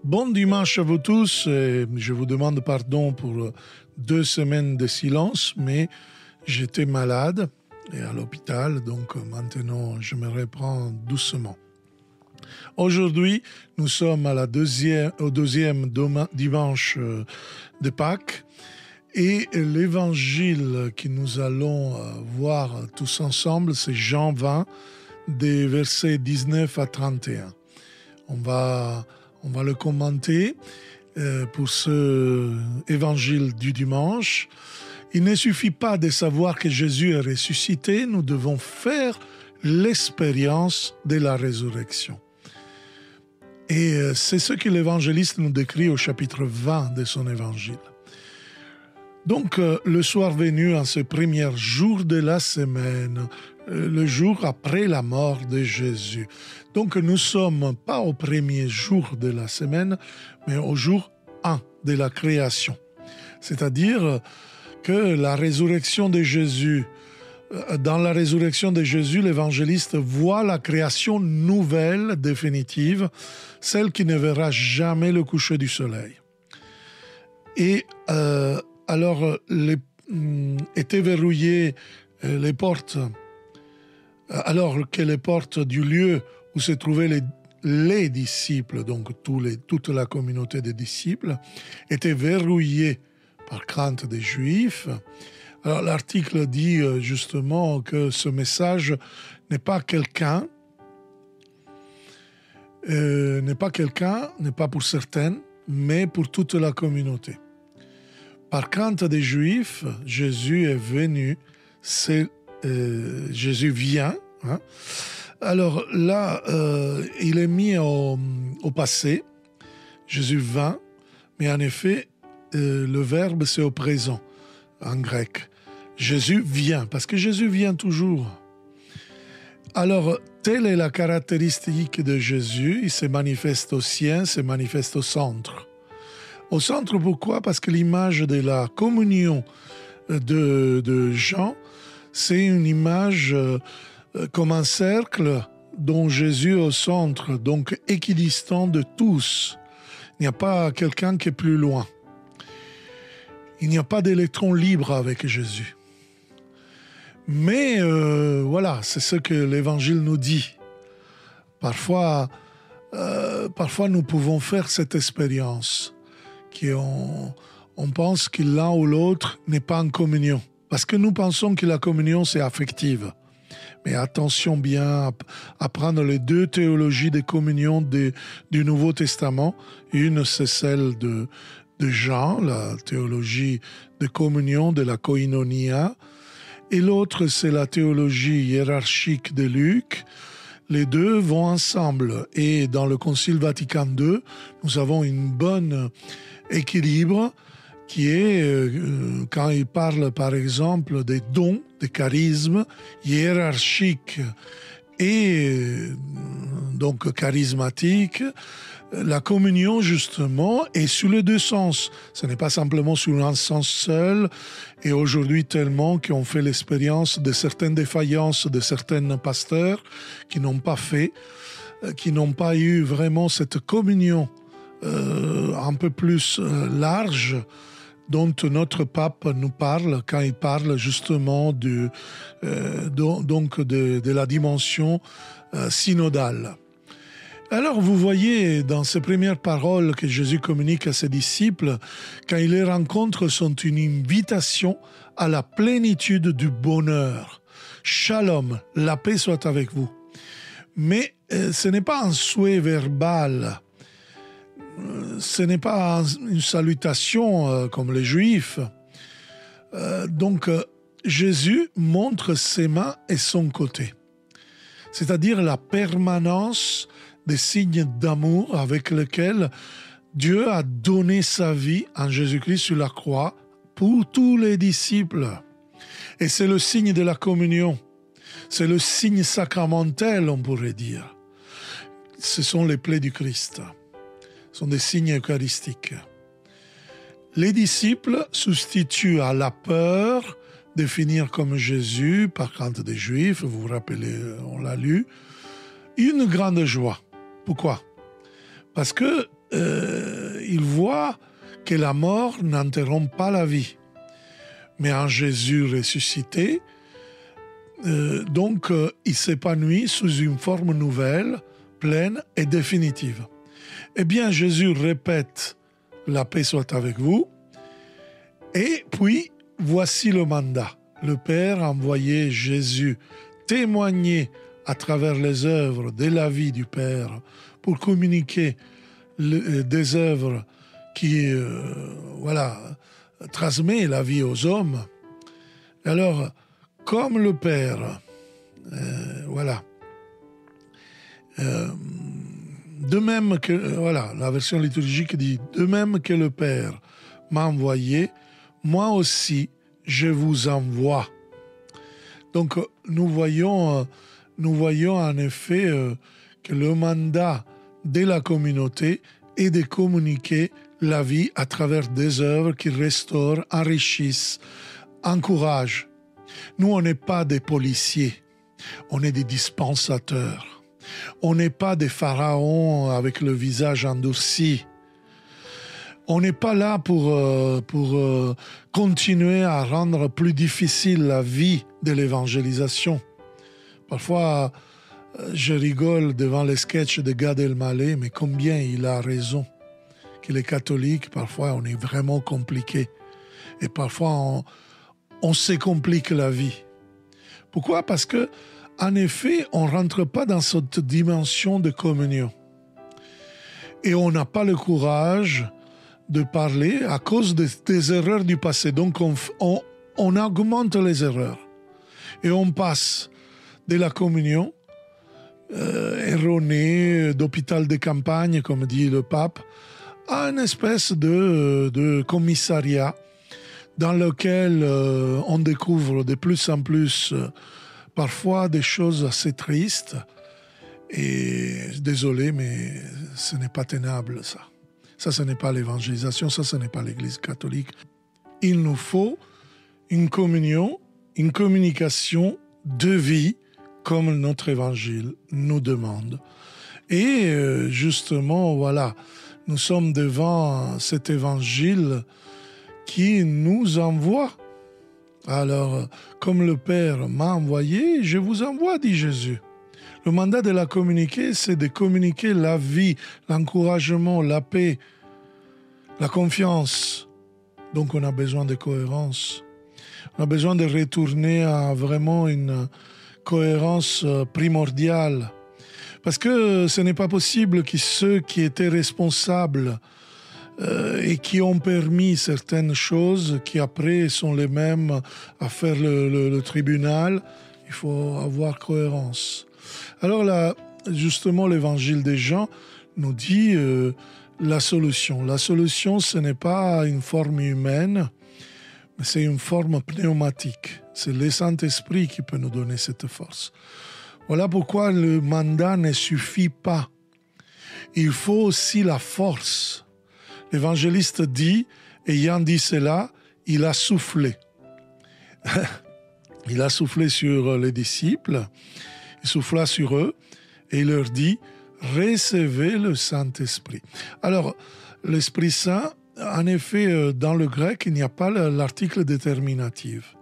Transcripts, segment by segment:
Bon dimanche à vous tous. Je vous demande pardon pour 2 semaines de silence, mais j'étais malade et à l'hôpital, donc maintenant je me reprends doucement. Aujourd'hui, nous sommes au deuxième dimanche de Pâques et l'évangile que nous allons voir tous ensemble, c'est Jean 20, des versets 19 à 31. On va le commenter pour ce évangile du dimanche. Il ne suffit pas de savoir que Jésus est ressuscité, nous devons faire l'expérience de la résurrection. Et c'est ce que l'évangéliste nous décrit au chapitre 20 de son évangile. Donc, le soir venu, en ce premier jour de la semaine, le jour après la mort de Jésus. Donc, nous ne sommes pas au premier jour de la semaine, mais au jour 1 de la création. C'est-à-dire que la résurrection de Jésus, dans la résurrection de Jésus, l'évangéliste voit la création nouvelle, définitive, celle qui ne verra jamais le coucher du soleil. Et alors, étaient verrouillées les portes, alors que les portes du lieu où se trouvaient les disciples, donc toute la communauté des disciples, étaient verrouillées par crainte des Juifs. Alors l'article dit justement que ce message n'est pas pour certaines, mais pour toute la communauté. Par crainte des Juifs, Jésus est venu, Jésus vient. Hein. Alors là, il est mis au passé, Jésus vint, mais en effet, le verbe c'est au présent, en grec. Jésus vient, parce que Jésus vient toujours. Alors, telle est la caractéristique de Jésus, il se manifeste au sien, se manifeste au centre. Au centre, pourquoi ? Parce que l'image de la communion de Jean, c'est une image comme un cercle dont Jésus est au centre, donc équidistant de tous. Il n'y a pas quelqu'un qui est plus loin. Il n'y a pas d'électron libre avec Jésus. Mais voilà, c'est ce que l'Évangile nous dit. Parfois, nous pouvons faire cette expérience, on pense que l'un ou l'autre n'est pas en communion. Parce que nous pensons que la communion, c'est affective. Mais attention bien à prendre les deux théologies de communion du Nouveau Testament. Une, c'est celle de Jean, la théologie de communion, de la koinonia. Et l'autre, c'est la théologie hiérarchique de Luc. Les deux vont ensemble. Et dans le Concile Vatican II, nous avons une bonne équilibre qui est, quand il parle par exemple des dons, des charismes hiérarchiques et donc charismatiques, la communion justement est sous les deux sens. Ce n'est pas simplement sous un sens seul, et aujourd'hui tellement qu'on fait l'expérience de certaines défaillances de certains pasteurs qui n'ont pas eu vraiment cette communion un peu plus large dont notre pape nous parle quand il parle justement de la dimension synodale. Alors vous voyez dans ces premières paroles que Jésus communique à ses disciples, quand il les rencontre, sont une invitation à la plénitude du bonheur. Shalom, la paix soit avec vous. Mais ce n'est pas un souhait verbal. Ce n'est pas une salutation comme les Juifs. Donc, Jésus montre ses mains et son côté. C'est-à-dire la permanence des signes d'amour avec lesquels Dieu a donné sa vie en Jésus-Christ sur la croix pour tous les disciples. Et c'est le signe de la communion. C'est le signe sacramentel, on pourrait dire. Ce sont les plaies du Christ. Ce sont des signes eucharistiques. Les disciples substituent à la peur de finir comme Jésus, par crainte des Juifs, vous vous rappelez, on l'a lu, une grande joie. Pourquoi ? Parce que il voit que la mort n'interrompt pas la vie. Mais en Jésus ressuscité, il s'épanouit sous une forme nouvelle, pleine et définitive. Eh bien, Jésus répète « La paix soit avec vous ». Et puis, voici le mandat. Le Père a envoyé Jésus témoigner à travers les œuvres de la vie du Père pour communiquer des œuvres qui transmettent la vie aux hommes. Alors, comme le Père, de même que, la version liturgique dit, de même que le Père m'a envoyé, moi aussi, je vous envoie. Donc, nous voyons en effet que le mandat de la communauté est de communiquer la vie à travers des œuvres qui restaurent, enrichissent, encouragent. Nous, on n'est pas des policiers, on est des dispensateurs. On n'est pas des pharaons avec le visage endurci. On n'est pas là pour continuer à rendre plus difficile la vie de l'évangélisation. Parfois, je rigole devant les sketchs de Gad Elmaleh, mais combien il a raison. Que les catholiques, parfois, on est vraiment compliqués. Et parfois, on se complique la vie. Pourquoi ? Parce que, en effet, on ne rentre pas dans cette dimension de communion. Et on n'a pas le courage de parler à cause des erreurs du passé. Donc, on augmente les erreurs. Et on passe de la communion erronée, d'hôpital de campagne, comme dit le pape, à une espèce de commissariat dans lequel on découvre de plus en plus parfois des choses assez tristes. Et désolé, mais ce n'est pas tenable, ça. Ça, ce n'est pas l'évangélisation, ça, ce n'est pas l'Église catholique. Il nous faut une communion, une communication de vie, comme notre évangile nous demande. Et justement, nous sommes devant cet évangile qui nous envoie. Alors, comme le Père m'a envoyé, je vous envoie, dit Jésus. Le mandat de la communiquer, c'est de communiquer la vie, l'encouragement, la paix, la confiance. Donc on a besoin de cohérence. On a besoin de retourner à vraiment une cohérence primordiale. Parce que ce n'est pas possible que ceux qui étaient responsables et qui ont permis certaines choses, qui après sont les mêmes à faire le tribunal, il faut avoir cohérence. Alors là, justement, l'évangile des Jean nous dit la solution. La solution, ce n'est pas une forme humaine, mais c'est une forme pneumatique. C'est le Saint-Esprit qui peut nous donner cette force. Voilà pourquoi le mandat ne suffit pas. Il faut aussi la force. L'évangéliste dit, ayant dit cela, il a soufflé. Il a soufflé sur les disciples, il souffla sur eux et il leur dit « Recevez le Saint-Esprit ». Alors, l'Esprit Saint, en effet, dans le grec, il n'y a pas l'article déterminatif.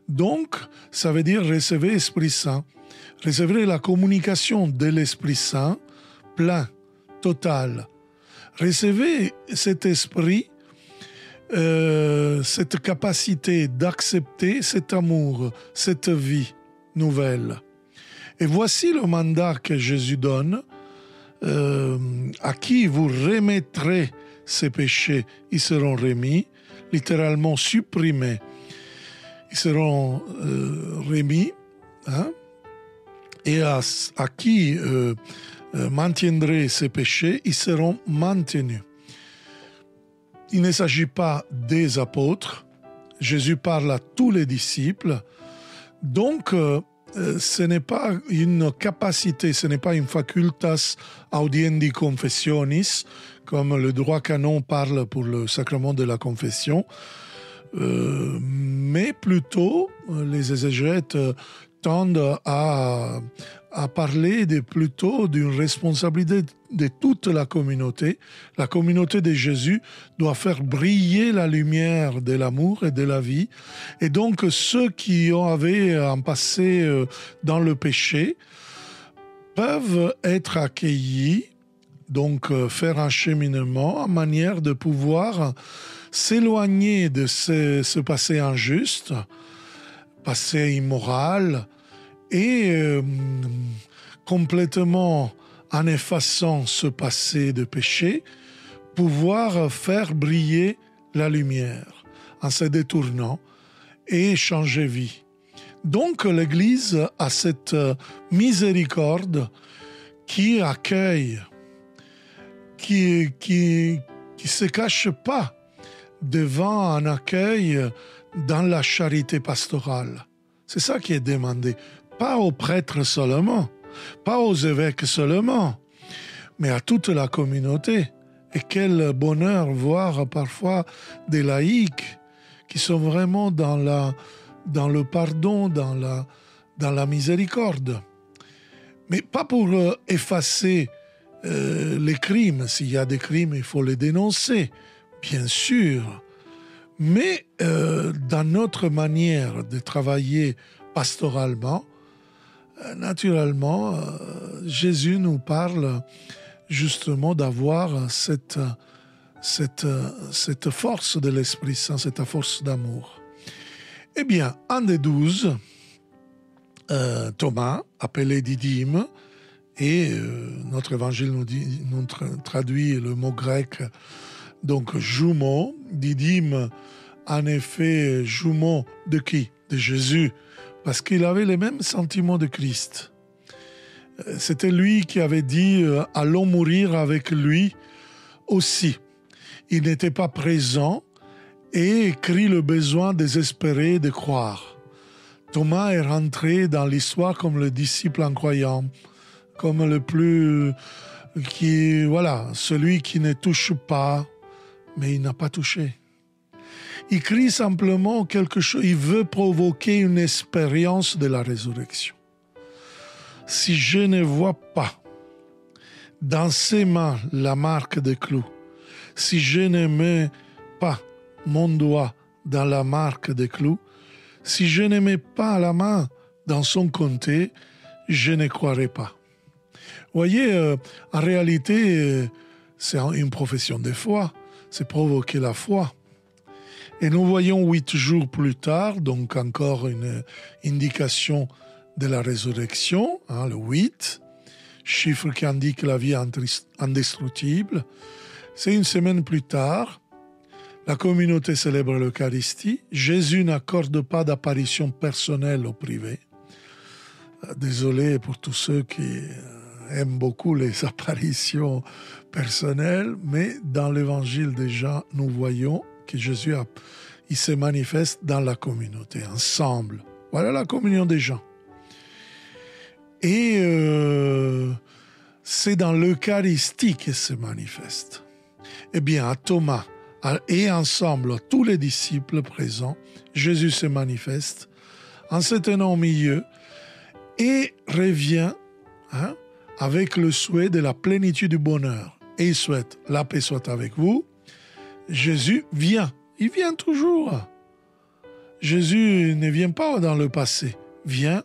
Donc, ça veut dire « Recevez l'Esprit Saint ». Recevez la communication de l'Esprit Saint, plein, total. Recevez cet esprit, cette capacité d'accepter cet amour, cette vie nouvelle. Et voici le mandat que Jésus donne, à qui vous remettrez ces péchés, ils seront remis, littéralement supprimés, ils seront remis, et à qui maintiendrez ces péchés, ils seront maintenus. Il ne s'agit pas des apôtres, Jésus parle à tous les disciples, donc ce n'est pas une capacité, ce n'est pas une facultas audiendi confessionis, comme le droit canon parle pour le sacrement de la confession, mais plutôt les exégètes tendent à parler plutôt d'une responsabilité de toute la communauté. La communauté de Jésus doit faire briller la lumière de l'amour et de la vie. Et donc, ceux qui avaient un passé dans le péché peuvent être accueillis, donc faire un cheminement en manière de pouvoir s'éloigner de ce passé injuste, passé immoral, et complètement en effaçant ce passé de péché, pouvoir faire briller la lumière en se détournant et changer vie. Donc l'Église a cette miséricorde qui accueille, qui se cache pas devant un accueil dans la charité pastorale. C'est ça qui est demandé. Pas aux prêtres seulement, pas aux évêques seulement, mais à toute la communauté. Et quel bonheur voir parfois des laïcs qui sont vraiment dans le pardon, dans la miséricorde. Mais pas pour effacer les crimes. S'il y a des crimes, il faut les dénoncer, bien sûr. Mais dans notre manière de travailler pastoralement, naturellement, Jésus nous parle justement d'avoir cette force de l'Esprit Saint, cette force d'amour. Eh bien, un des 12, Thomas, appelé Didyme, et notre évangile nous traduit le mot grec, donc jumeau. Didyme, en effet, jumeau de qui? De Jésus, parce qu'il avait les mêmes sentiments de Christ. C'était lui qui avait dit « allons mourir avec lui aussi ». Il n'était pas présent et écrit le besoin désespéré de croire. Thomas est rentré dans l'histoire comme le disciple incroyant, comme celui qui ne touche pas, mais il n'a pas touché. Il crie simplement quelque chose, il veut provoquer une expérience de la résurrection. Si je ne vois pas dans ses mains la marque des clous, si je ne mets pas mon doigt dans la marque des clous, si je ne mets pas la main dans son comté, je ne croirai pas. Vous voyez, en réalité, c'est une profession de foi, c'est provoquer la foi. Et nous voyons 8 jours plus tard, donc encore une indication de la résurrection, le 8, chiffre qui indique la vie indestructible. C'est une semaine plus tard, la communauté célèbre l'Eucharistie. Jésus n'accorde pas d'apparition personnelle au privé. Désolé pour tous ceux qui aiment beaucoup les apparitions personnelles, mais dans l'évangile déjà, nous voyons que Jésus il se manifeste dans la communauté, ensemble. Voilà la communion des gens. Et c'est dans l'Eucharistie qu'il se manifeste. Eh bien, à Thomas et ensemble, tous les disciples présents, Jésus se manifeste en se tenant au milieu et revient avec le souhait de la plénitude du bonheur. Et il souhaite « la paix soit avec vous ». Jésus vient. Il vient toujours. Jésus ne vient pas dans le passé, vient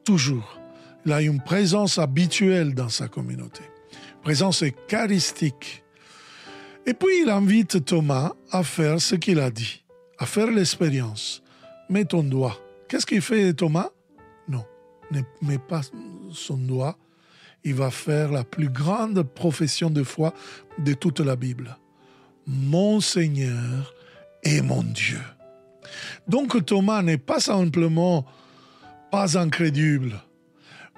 toujours. Il a une présence habituelle dans sa communauté, présence eucharistique. Et puis il invite Thomas à faire ce qu'il a dit, à faire l'expérience. Mets ton doigt. Qu'est-ce qu'il fait Thomas? Non, ne met pas son doigt. Il va faire la plus grande profession de foi de toute la Bible. Mon Seigneur et mon Dieu. Donc Thomas n'est pas simplement pas incrédule,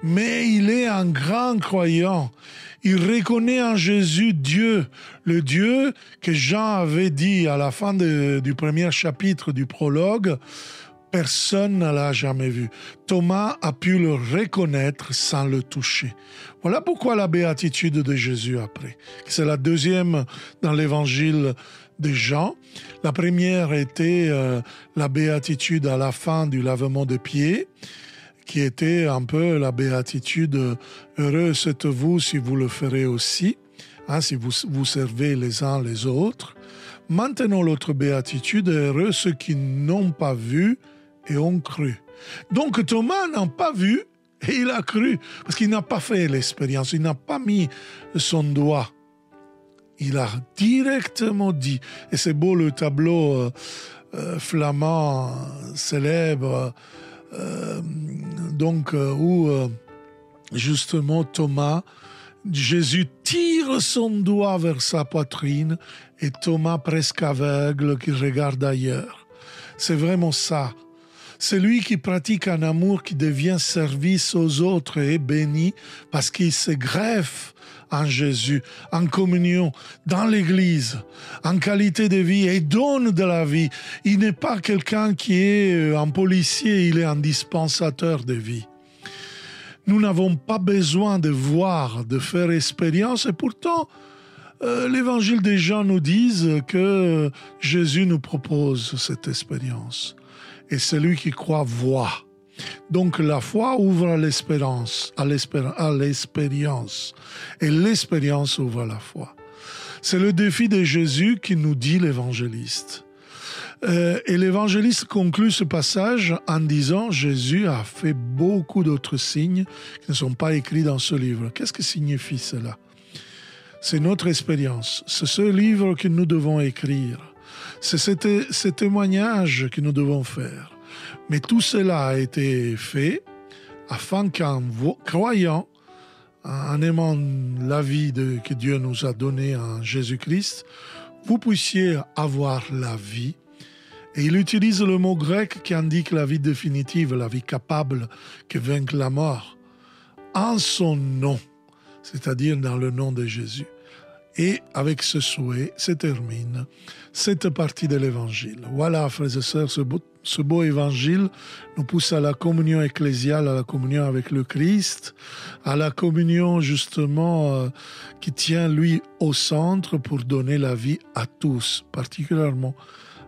mais il est un grand croyant. Il reconnaît en Jésus Dieu, le Dieu que Jean avait dit à la fin du premier chapitre du prologue, personne ne l'a jamais vu. Thomas a pu le reconnaître sans le toucher. Voilà pourquoi la béatitude de Jésus après. C'est la deuxième dans l'évangile de Jean. La première était la béatitude à la fin du lavement des pieds, qui était un peu la béatitude « Heureux êtes-vous si vous le ferez aussi », si vous vous servez les uns les autres. Maintenant, l'autre béatitude est « Heureux ceux qui n'ont pas vu et ont cru ». Donc Thomas n'a pas vu et il a cru, parce qu'il n'a pas fait l'expérience, il n'a pas mis son doigt. Il a directement dit, et c'est beau le tableau flamand célèbre, où justement Thomas, Jésus tire son doigt vers sa poitrine et Thomas presque aveugle qui regarde ailleurs. C'est vraiment ça. Celui qui pratique un amour qui devient service aux autres est béni parce qu'il se greffe en Jésus, en communion, dans l'Église, en qualité de vie et donne de la vie. Il n'est pas quelqu'un qui est un policier, il est un dispensateur de vie. Nous n'avons pas besoin de voir, de faire expérience et pourtant, l'évangile des Jean nous dit que Jésus nous propose cette expérience. Et celui qui croit voit. Donc la foi ouvre à l'expérience. Et l'expérience ouvre à la foi. C'est le défi de Jésus qui nous dit l'évangéliste. Et l'évangéliste conclut ce passage en disant « Jésus a fait beaucoup d'autres signes qui ne sont pas écrits dans ce livre ». Qu'est-ce que signifie cela ? C'est notre expérience. C'est ce livre que nous devons écrire. C'est ce témoignage que nous devons faire. Mais tout cela a été fait afin qu'en croyant, en aimant la vie que Dieu nous a donnée en Jésus-Christ, vous puissiez avoir la vie. Et il utilise le mot grec qui indique la vie définitive, la vie capable que vaincre la mort, en son nom, c'est-à-dire dans le nom de Jésus. Et avec ce souhait se termine cette partie de l'Évangile. Voilà, frères et sœurs, ce beau Évangile nous pousse à la communion ecclésiale, à la communion avec le Christ, à la communion justement qui tient lui au centre pour donner la vie à tous, particulièrement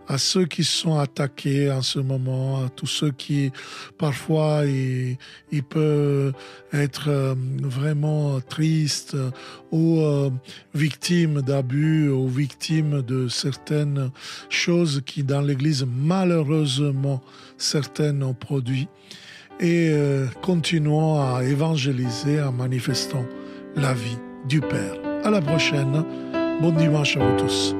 à ceux qui sont attaqués en ce moment, à tous ceux qui parfois ils peuvent être vraiment tristes ou victimes d'abus ou victimes de certaines choses qui dans l'Église malheureusement certaines ont produit. Et continuons à évangéliser en manifestant la vie du Père. À la prochaine. Bon dimanche à vous tous.